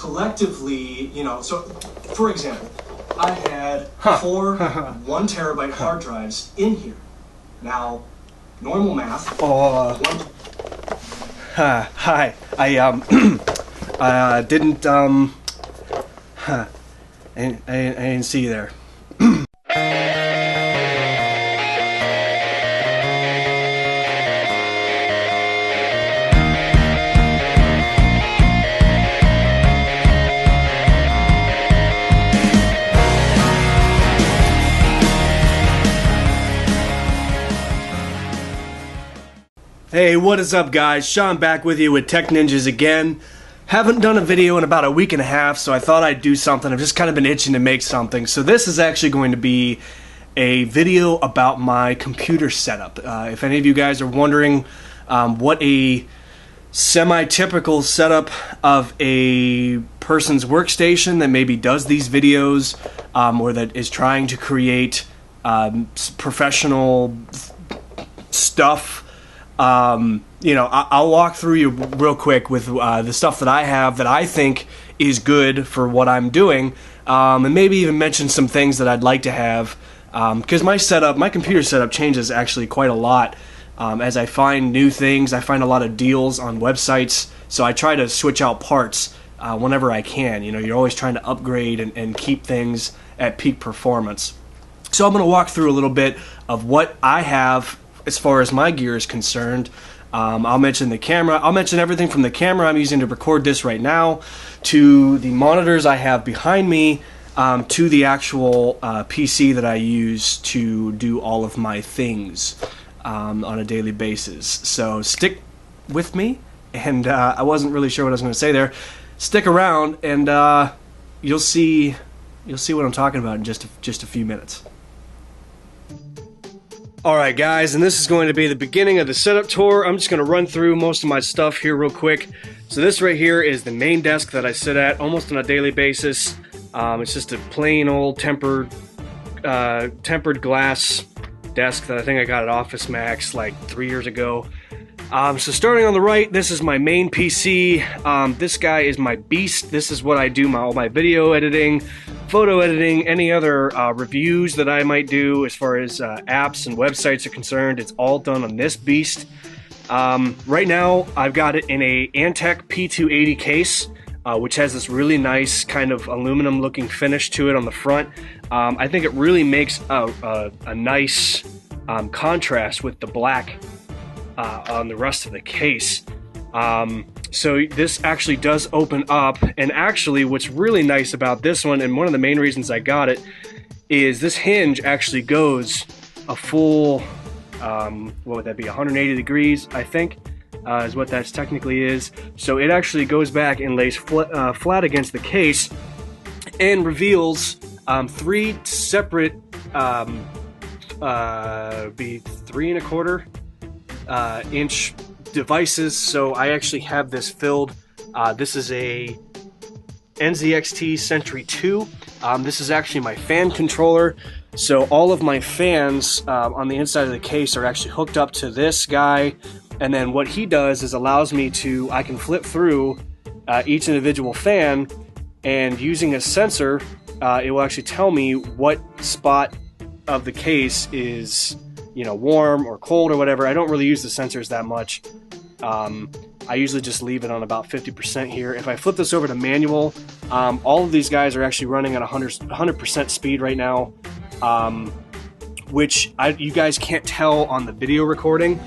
collectively, you know, so for example, I had four 1 terabyte hard drives in here. Now, normal math. Hi. I didn't I didn't see you there. Hey, what is up guys? Sean back with you with Tech Ninjas again. Haven't done a video in about a week and a half, so I thought I'd do something. I've just kind of been itching to make something. So this is actually going to be a video about my computer setup. If any of you guys are wondering what a semi-typical setup of a person's workstation that maybe does these videos or that is trying to create professional stuff, you know, I'll walk through you real quick with the stuff that I have that I think is good for what I'm doing, and maybe even mention some things that I'd like to have, because my computer setup changes actually quite a lot as I find new things. I find a lot of deals on websites, so I try to switch out parts whenever I can. You know, you're always trying to upgrade and keep things at peak performance. So I'm going to walk through a little bit of what I have as far as my gear is concerned. I'll mention the camera. I'll mention everything from the camera I'm using to record this right now, to the monitors I have behind me, to the actual PC that I use to do all of my things on a daily basis. So stick with me, and I wasn't really sure what I was going to say there. Stick around, and you'll see what I'm talking about in just a few minutes. Alright guys, and this is going to be the beginning of the setup tour. I'm just going to run through most of my stuff here real quick. So this right here is the main desk that I sit at almost on a daily basis. It's just a plain old tempered glass desk that I think I got at Office Max like 3 years ago. So starting on the right, this is my main PC. This guy is my beast. This is what I do all my video editing, photo editing, any other reviews that I might do as far as apps and websites are concerned. It's all done on this beast. Right now, I've got it in a Antec P280 case, which has this really nice kind of aluminum looking finish to it on the front. I think it really makes a nice contrast with the black on the rest of the case. So this actually does open up, and actually what's really nice about this one, and one of the main reasons I got it, is this hinge actually goes a full, what would that be, 180 degrees, I think, is what that technically is. So it actually goes back and lays flat against the case and reveals three separate, be 3 1/4 inch devices. So I actually have this filled. This is a NZXT Sentry 2. This is actually my fan controller. So all of my fans on the inside of the case are actually hooked up to this guy. And then what he does is allows me to, I can flip through each individual fan, and using a sensor, it will actually tell me what spot of the case is, you know, warm or cold or whatever. I don't really use the sensors that much. I usually just leave it on about 50% here. If I flip this over to manual, all of these guys are actually running at 100% speed right now, which you guys can't tell on the video recording,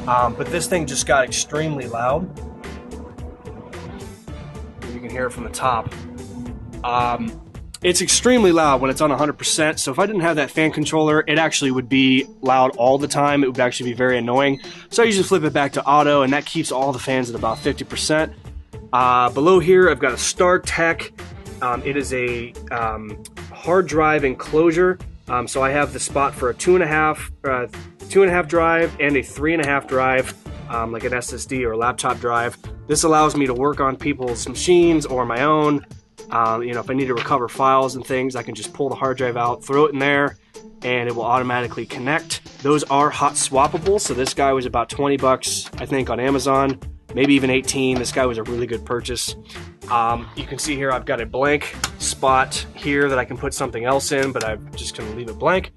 but this thing just got extremely loud. You can hear it from the top. It's extremely loud when it's on 100%, so if I didn't have that fan controller, it actually would be loud all the time. It would actually be very annoying. So I usually flip it back to auto, and that keeps all the fans at about 50%. Below here, I've got a StarTech. It is a hard drive enclosure. So I have the spot for a 2.5 drive and a 3.5 drive, like an SSD or a laptop drive. This allows me to work on people's machines or my own. You know, if I need to recover files and things, I can just pull the hard drive out, throw it in there, and it will automatically connect. Those are hot swappable, so this guy was about 20 bucks, I think, on Amazon, maybe even 18. This guy was a really good purchase. You can see here I've got a blank spot here that I can put something else in, but I'm just going to leave it blank.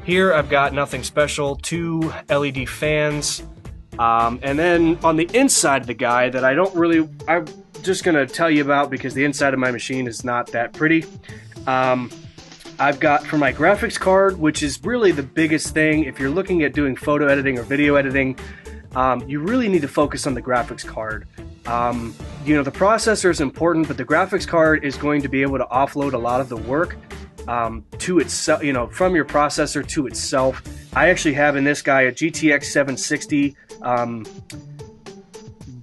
Here I've got nothing special, 2 LED fans, and then on the inside of the guy that I'm just going to tell you about because the inside of my machine is not that pretty. I've got for my graphics card, which is really the biggest thing. If you're looking at doing photo editing or video editing, you really need to focus on the graphics card. You know, the processor is important, but the graphics card is going to be able to offload a lot of the work to itself, you know, from your processor to itself. I actually have in this guy a GTX 760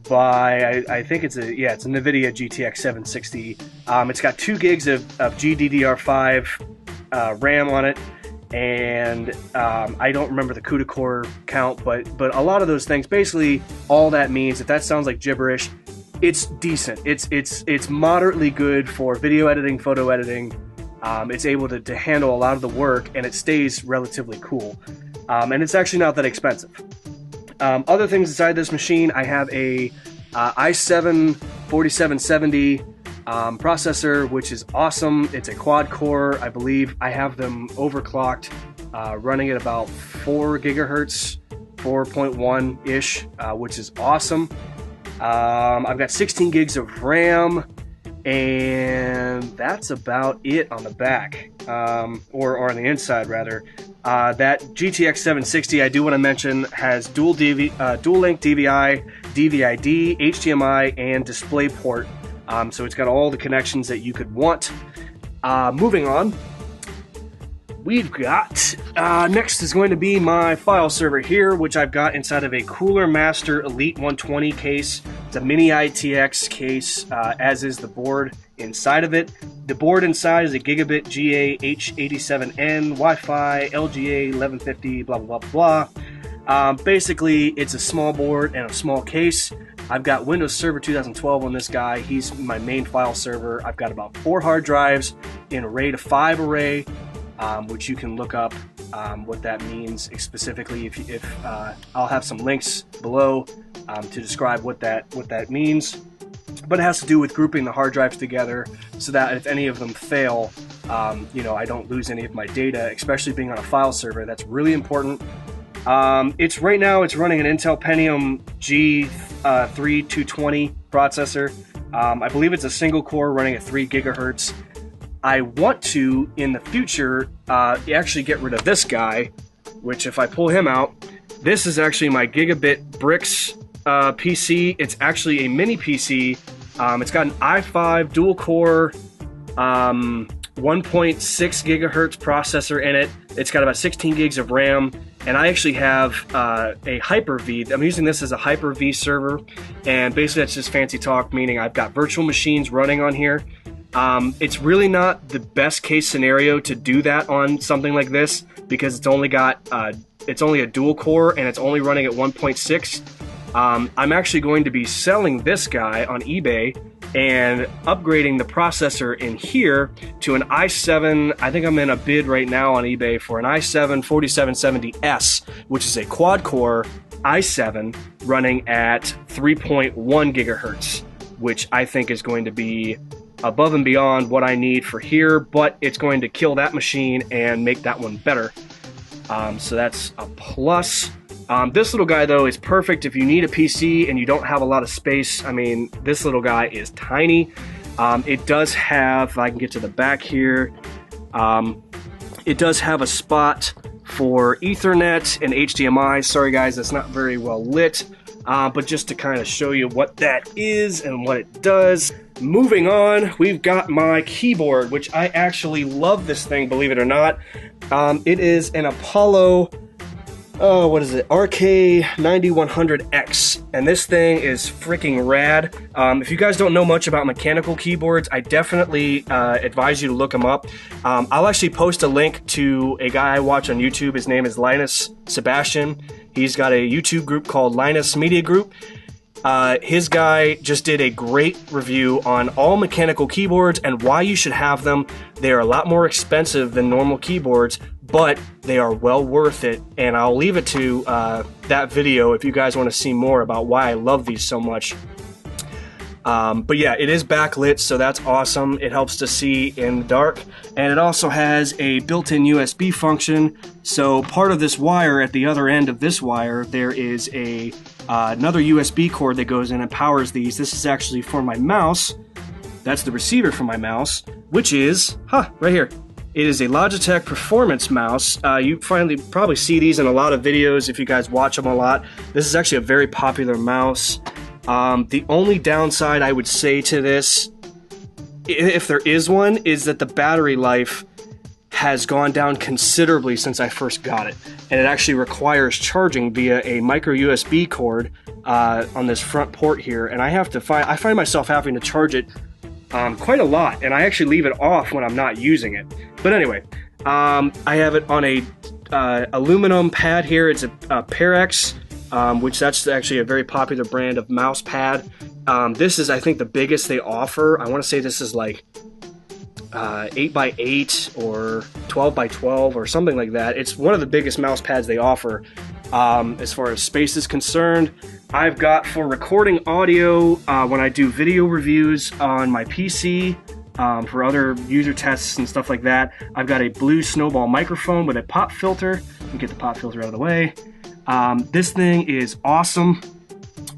I think it's a NVIDIA GTX 760. It's got 2 gigs of GDDR5 RAM on it, and I don't remember the CUDA core count, but a lot of those things, basically all that means, if that sounds like gibberish, it's decent. It's moderately good for video editing, photo editing. It's able to handle a lot of the work, and it stays relatively cool. And it's actually not that expensive. Other things inside this machine, I have a i7 4770 processor, which is awesome. It's a quad core, I believe. I have them overclocked, running at about 4 gigahertz, 4.1-ish, which is awesome. I've got 16 gigs of RAM, and that's about it on the back, or on the inside rather. That GTX 760, I do want to mention, has dual link DVI, DVI-D, HDMI, and DisplayPort. So it's got all the connections that you could want. Moving on, we've got, next is going to be my file server here, which I've got inside of a Cooler Master Elite 120 case. It's a mini ITX case, as is the board inside of it. The board inside is a Gigabit GA-H87N, Wi-Fi, LGA 1150, blah, blah, blah, blah. Basically, it's a small board and a small case. I've got Windows Server 2012 on this guy. He's my main file server. I've got about 4 hard drives in a RAID 5 array, which you can look up what that means specifically. If I'll have some links below to describe what that means. But it has to do with grouping the hard drives together so that if any of them fail, you know, I don't lose any of my data, especially being on a file server. That's really important. Right now it's running an Intel Pentium G3 220 processor. I believe it's a single core running at 3 gigahertz. I want to, in the future, actually get rid of this guy, which if I pull him out, this is actually my Gigabit Bricks PC. It's actually a mini PC. It's got an i5 dual core 1.6 gigahertz processor in it. It's got about 16 gigs of RAM, and I actually have a Hyper-V. I'm using this as a Hyper-V server, and basically that's just fancy talk, meaning I've got virtual machines running on here. It's really not the best case scenario to do that on something like this because it's only a dual core and it's only running at 1.6. I'm actually going to be selling this guy on eBay and upgrading the processor in here to an i7. I think I'm in a bid right now on eBay for an i7 4770S, which is a quad core i7 running at 3.1 gigahertz, which I think is going to be above and beyond what I need for here, but it's going to kill that machine and make that one better. So that's a plus. This little guy, though, is perfect if you need a PC and you don't have a lot of space. I mean, this little guy is tiny. It does have, if I can get to the back here, it does have a spot for Ethernet and HDMI. Sorry, guys, that's not very well lit, but just to kind of show you what that is and what it does. Moving on, we've got my keyboard, which I actually love this thing, believe it or not. It is an Apollo, what is it, RK9100X, and this thing is freaking rad. If you guys don't know much about mechanical keyboards, I definitely advise you to look them up. I'll actually post a link to a guy I watch on YouTube. His name is Linus Sebastian. He's got a YouTube group called Linus Media Group. His guy just did a great review on all mechanical keyboards and why you should have them. They are a lot more expensive than normal keyboards, but they are well worth it, and I'll leave it to that video if you guys want to see more about why I love these so much. But yeah, it is backlit, so that's awesome. It helps to see in the dark, and it also has a built-in USB function. So part of this wire, at the other end of this wire, there is a another USB cord that goes in and powers these. This is actually for my mouse. That's the receiver for my mouse, which is, right here. It is a Logitech Performance mouse. You probably see these in a lot of videos if you guys watch them a lot. This is actually a very popular mouse. The only downside I would say to this, if there is one, is that the battery life has gone down considerably since I first got it. And it actually requires charging via a micro USB cord on this front port here. And I find myself having to charge it quite a lot, and I actually leave it off when I'm not using it. But anyway, I have it on a aluminum pad here. It's a Parex, which that's actually a very popular brand of mouse pad. This is, I think, the biggest they offer. I want to say this is like 8x8 or 12x12 or something like that. It's one of the biggest mouse pads they offer as far as space is concerned. I've got, for recording audio, when I do video reviews on my PC, for other user tests and stuff like that, I've got a blue Snowball microphone with a pop filter. Let me get the pop filter out of the way. This thing is awesome,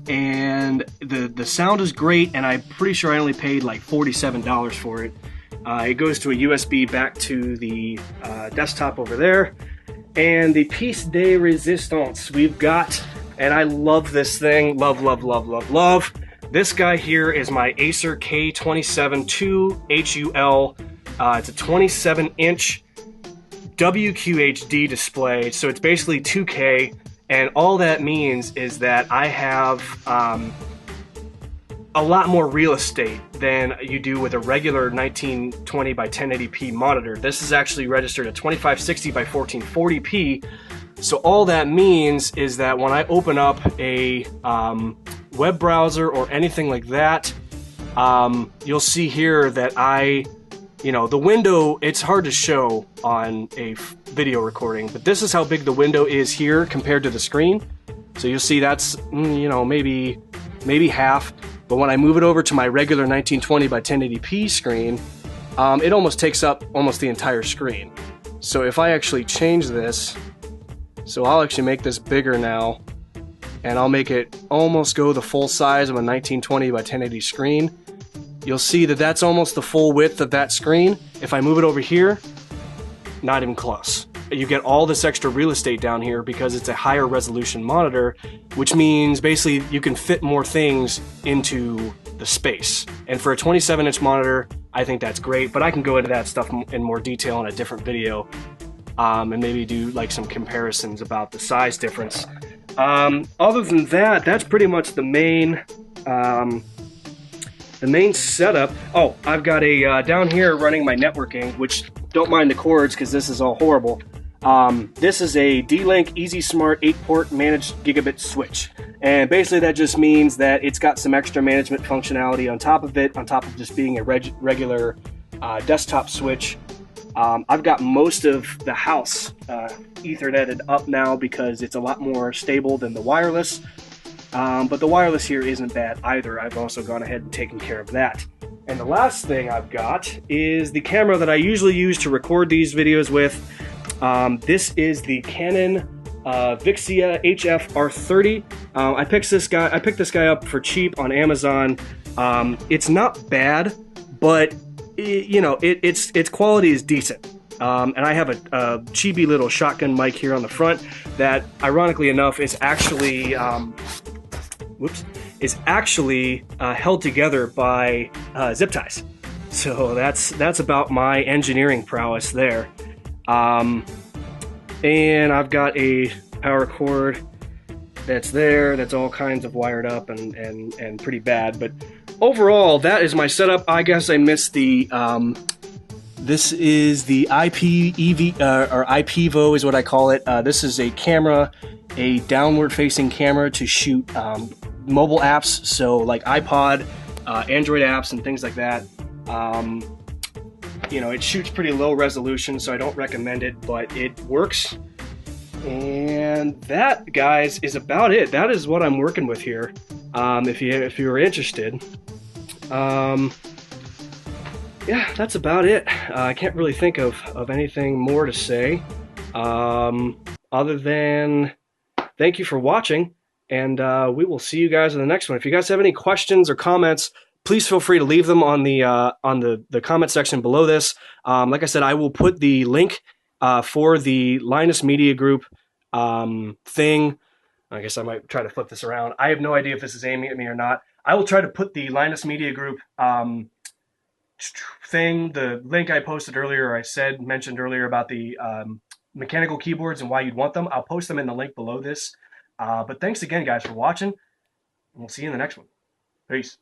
and the sound is great, and I'm pretty sure I only paid like $47 for it. It goes to a USB back to the desktop over there. And the piece de resistance we've got, and I love this thing, love. This guy here is my Acer K27-2HUL. It's a 27-inch WQHD display, so it's basically 2K, and all that means is that I have a lot more real estate than you do with a regular 1920 by 1080p monitor. This is actually registered at 2560 by 1440p. So all that means is that when I open up a web browser or anything like that, you'll see here that the window, it's hard to show on a video recording, but this is how big the window is here compared to the screen. So you'll see that's, maybe half. But when I move it over to my regular 1920 by 1080p screen, it almost takes up almost the entire screen. So if I actually change this, so I'll actually make this bigger now, and I'll make it almost go the full size of a 1920 by 1080 screen, you'll see that that's almost the full width of that screen. If I move it over here, not even close. You get all this extra real estate down here because it's a higher resolution monitor, which means basically you can fit more things into the space. And for a 27-inch monitor, I think that's great, but I can go into that stuff in more detail in a different video, and maybe do like some comparisons about the size difference. Other than that, that's pretty much the main setup. Oh, I've got a down here running my networking, which don't mind the cords because this is all horrible. This is a D-Link Easy Smart 8-port managed gigabit switch, and basically that just means that it's got some extra management functionality on top of it, on top of just being a regular desktop switch. I've got most of the house Etherneted up now because it's a lot more stable than the wireless, but the wireless here isn't bad either. I've also gone ahead and taken care of that. And the last thing I've got is the camera that I usually use to record these videos with. This is the Canon Vixia HF R30. I picked this guy up for cheap on Amazon. It's not bad, but its quality is decent. And I have a chibi little shotgun mic here on the front that, ironically enough, is actually held together by zip ties. So that's about my engineering prowess there. And I've got a power cord that's there, that's all kinds of wired up and pretty bad. But overall, that is my setup. I guess I missed the, this is the IPEV, or IPEVO is what I call it. This is a camera, a downward facing camera to shoot mobile apps, so like iPod, Android apps and things like that. It shoots pretty low resolution, so I don't recommend it, but it works. And that, guys, is about it. That is what I'm working with here. If you were interested. Yeah, that's about it. I can't really think of anything more to say, other than thank you for watching, and we will see you guys in the next one. If you guys have any questions or comments, please feel free to leave them on the comment section below this. Like I said, I will put the link for the Linus Media Group thing. I guess I might try to flip this around. I have no idea if this is aiming at me or not. I will try to put the Linus Media Group thing, the link I posted earlier, or mentioned earlier about the mechanical keyboards and why you'd want them. I'll post them in the link below this. But thanks again, guys, for watching. We'll see you in the next one. Peace.